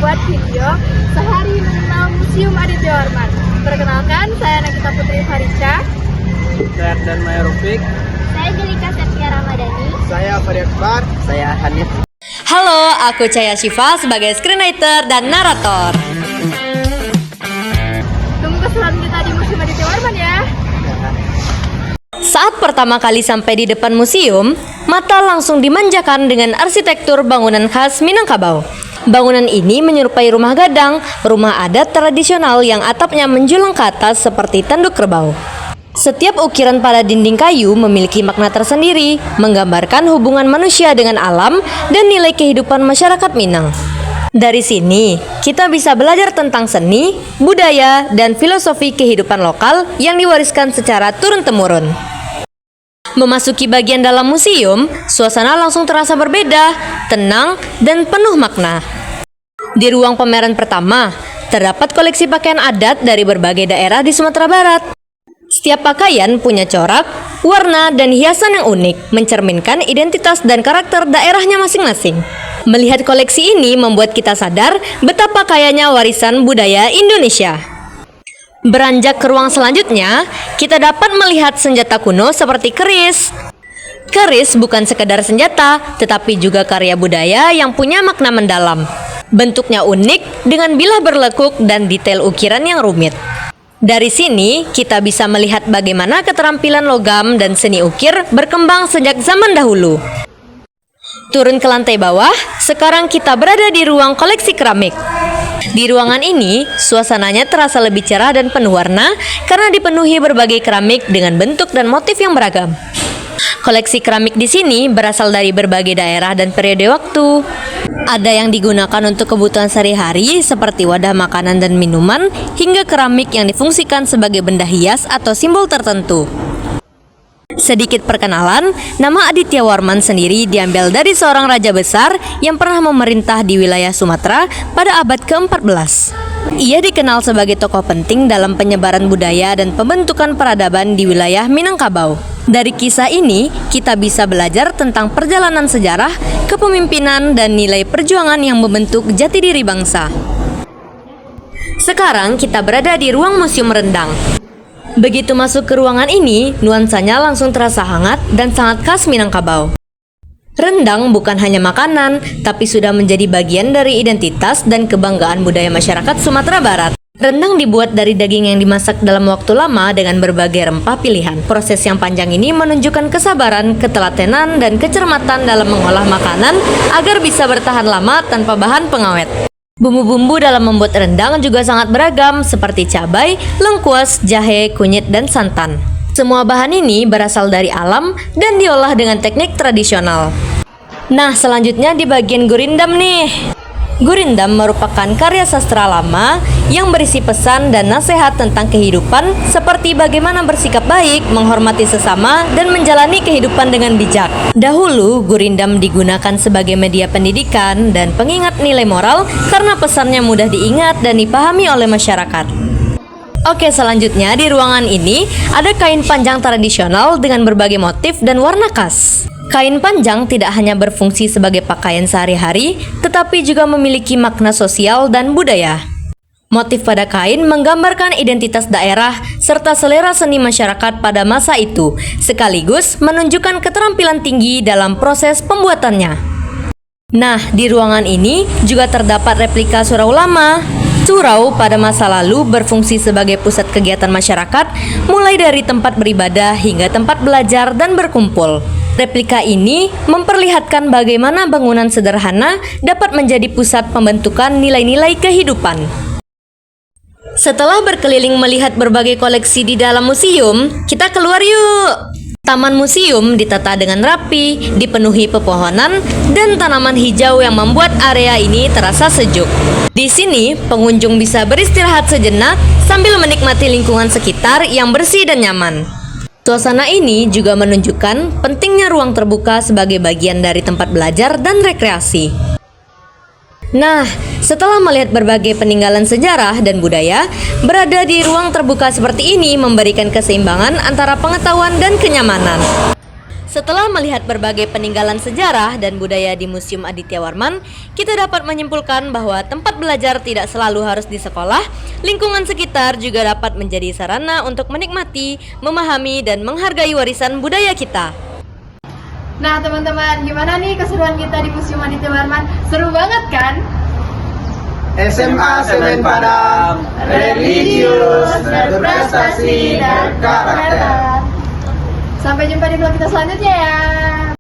membuat video sehari mengenal Museum Aditya Warman. Perkenalkan, saya Nakita Putri Farisha. Saya Ardan Maya Rufik. Saya Jelika Septia Ramadhani. Saya Fadi Akbar. Saya Hanif. Halo, aku Caya Syifa sebagai screenwriter dan narator. Tunggu keseruan kita di Museum Aditya Warman ya. Saat pertama kali sampai di depan museum, mata langsung dimanjakan dengan arsitektur bangunan khas Minangkabau. Bangunan ini menyerupai rumah gadang, rumah adat tradisional yang atapnya menjulang ke atas seperti tanduk kerbau. Setiap ukiran pada dinding kayu memiliki makna tersendiri, menggambarkan hubungan manusia dengan alam dan nilai kehidupan masyarakat Minang. Dari sini, kita bisa belajar tentang seni, budaya, dan filosofi kehidupan lokal yang diwariskan secara turun-temurun. Memasuki bagian dalam museum, suasana langsung terasa berbeda, tenang, dan penuh makna. Di ruang pameran pertama, terdapat koleksi pakaian adat dari berbagai daerah di Sumatera Barat. Setiap pakaian punya corak, warna, dan hiasan yang unik, mencerminkan identitas dan karakter daerahnya masing-masing. Melihat koleksi ini membuat kita sadar betapa kayanya warisan budaya Indonesia. Beranjak ke ruang selanjutnya, kita dapat melihat senjata kuno seperti keris. Keris bukan sekedar senjata, tetapi juga karya budaya yang punya makna mendalam. Bentuknya unik dengan bilah berlekuk dan detail ukiran yang rumit. Dari sini, kita bisa melihat bagaimana keterampilan logam dan seni ukir berkembang sejak zaman dahulu. Turun ke lantai bawah, sekarang kita berada di ruang koleksi keramik. Di ruangan ini, suasananya terasa lebih cerah dan penuh warna karena dipenuhi berbagai keramik dengan bentuk dan motif yang beragam. Koleksi keramik di sini berasal dari berbagai daerah dan periode waktu. Ada yang digunakan untuk kebutuhan sehari-hari seperti wadah makanan dan minuman, hingga keramik yang difungsikan sebagai benda hias atau simbol tertentu. Sedikit perkenalan, nama Aditya Warman sendiri diambil dari seorang raja besar yang pernah memerintah di wilayah Sumatera pada abad ke-14. Ia dikenal sebagai tokoh penting dalam penyebaran budaya dan pembentukan peradaban di wilayah Minangkabau. Dari kisah ini, kita bisa belajar tentang perjalanan sejarah, kepemimpinan, dan nilai perjuangan yang membentuk jati diri bangsa. Sekarang kita berada di ruang Museum Rendang. Begitu masuk ke ruangan ini, nuansanya langsung terasa hangat dan sangat khas Minangkabau. Rendang bukan hanya makanan, tapi sudah menjadi bagian dari identitas dan kebanggaan budaya masyarakat Sumatera Barat. Rendang dibuat dari daging yang dimasak dalam waktu lama dengan berbagai rempah pilihan. Proses yang panjang ini menunjukkan kesabaran, ketelatenan, dan kecermatan dalam mengolah makanan agar bisa bertahan lama tanpa bahan pengawet. Bumbu-bumbu dalam membuat rendang juga sangat beragam, seperti cabai, lengkuas, jahe, kunyit, dan santan. Semua bahan ini berasal dari alam dan diolah dengan teknik tradisional. Nah, selanjutnya di bagian gurindam nih. Gurindam merupakan karya sastra lama yang berisi pesan dan nasihat tentang kehidupan, seperti bagaimana bersikap baik, menghormati sesama, dan menjalani kehidupan dengan bijak. Dahulu, gurindam digunakan sebagai media pendidikan dan pengingat nilai moral karena pesannya mudah diingat dan dipahami oleh masyarakat. Oke, selanjutnya di ruangan ini ada kain panjang tradisional dengan berbagai motif dan warna khas. Kain panjang tidak hanya berfungsi sebagai pakaian sehari-hari, tetapi juga memiliki makna sosial dan budaya. Motif pada kain menggambarkan identitas daerah serta selera seni masyarakat pada masa itu, sekaligus menunjukkan keterampilan tinggi dalam proses pembuatannya. Nah, di ruangan ini juga terdapat replika surau lama. Surau pada masa lalu berfungsi sebagai pusat kegiatan masyarakat, mulai dari tempat beribadah hingga tempat belajar dan berkumpul. Replika ini memperlihatkan bagaimana bangunan sederhana dapat menjadi pusat pembentukan nilai-nilai kehidupan. Setelah berkeliling melihat berbagai koleksi di dalam museum, kita keluar yuk! Taman museum ditata dengan rapi, dipenuhi pepohonan dan tanaman hijau yang membuat area ini terasa sejuk. Di sini, pengunjung bisa beristirahat sejenak sambil menikmati lingkungan sekitar yang bersih dan nyaman. Suasana ini juga menunjukkan pentingnya ruang terbuka sebagai bagian dari tempat belajar dan rekreasi. Nah, setelah melihat berbagai peninggalan sejarah dan budaya, berada di ruang terbuka seperti ini memberikan keseimbangan antara pengetahuan dan kenyamanan. Setelah melihat berbagai peninggalan sejarah dan budaya di Museum Aditya Warman, kita dapat menyimpulkan bahwa tempat belajar tidak selalu harus di sekolah, lingkungan sekitar juga dapat menjadi sarana untuk menikmati, memahami, dan menghargai warisan budaya kita. Nah teman-teman, gimana nih keseruan kita di Museum Aditya Warman? Seru banget kan? SMA Semen Padang, religius, berprestasi, dan karakter. Sampai jumpa di vlog kita selanjutnya ya.